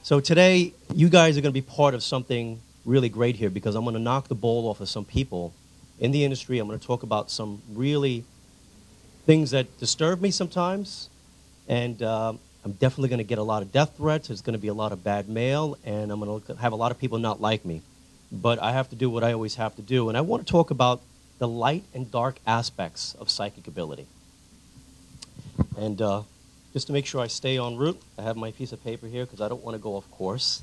So today, you guys are going to be part of something really great here because I'm going to knock the ball off of some people in the industry. I'm going to talk about some really things that disturb me sometimes, and I'm definitely going to get a lot of death threats. There's going to be a lot of bad mail, and I'm going to have a lot of people not like me. But I have to do what I always have to do, and I want to talk about the light and dark aspects of psychic ability. And just to make sure I stay en route, I have my piece of paper here because I don't want to go off course.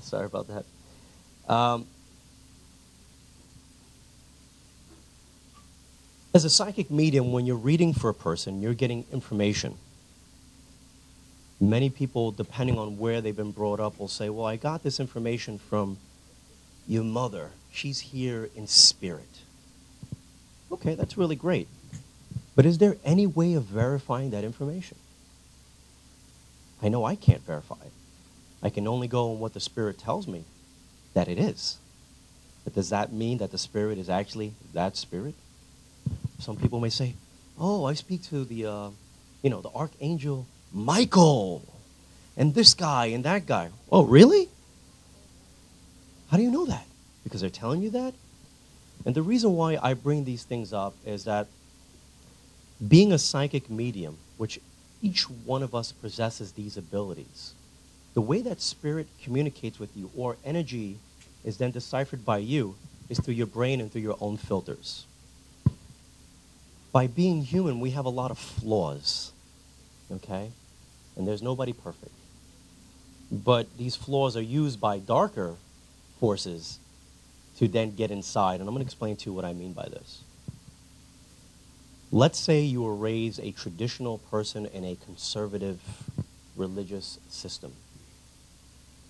Sorry about that. As a psychic medium, when you're reading for a person, you're getting information. Many people, depending on where they've been brought up, will say, well, I got this information from your mother. She's here in spirit. Okay, that's really great. But is there any way of verifying that information? I know I can't verify it. I can only go on what the spirit tells me that it is. But does that mean that the spirit is actually that spirit? Some people may say, oh, I speak to the archangel Michael, and this guy and that guy. Oh, really? How do you know that? Because they're telling you that? And the reason why I bring these things up is that being a psychic medium, which each one of us possesses these abilities, the way that spirit communicates with you, or energy is then deciphered by you, is through your brain and through your own filters. By being human, we have a lot of flaws, okay? And there's nobody perfect. But these flaws are used by darker forces to then get inside. And I'm going to explain to you what I mean by this. Let's say you were raised a traditional person in a conservative religious system.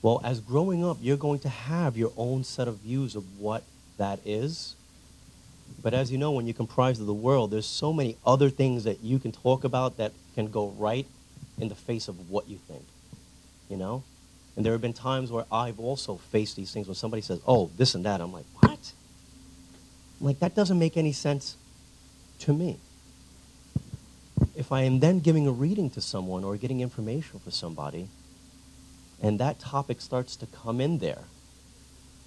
Well, as growing up, you're going to have your own set of views of what that is. But as you know, when you comprise of the world, there's so many other things that you can talk about that can go right in the face of what you think, you know? And there have been times where I've also faced these things when somebody says, oh, this and that. I'm like, what? I'm like, that doesn't make any sense to me. If I am then giving a reading to someone or getting information for somebody, and that topic starts to come in there,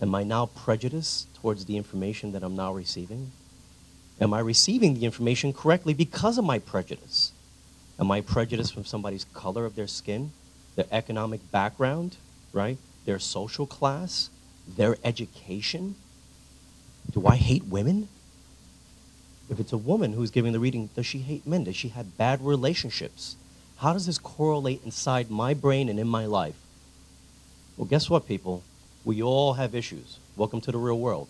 am I now prejudiced towards the information that I'm now receiving? Am I receiving the information correctly because of my prejudice? Am I prejudiced from somebody's color of their skin, their economic background, right? Their social class, their education? Do I hate women? If it's a woman who's giving the reading, does she hate men? Does she have bad relationships? How does this correlate inside my brain and in my life? Well, guess what, people? We all have issues. Welcome to the real world.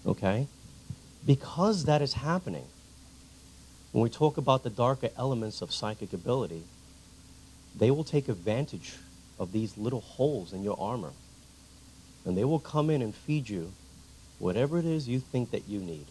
Okay? Because that is happening, when we talk about the darker elements of psychic ability, they will take advantage of these little holes in your armor. And they will come in and feed you whatever it is you think that you need.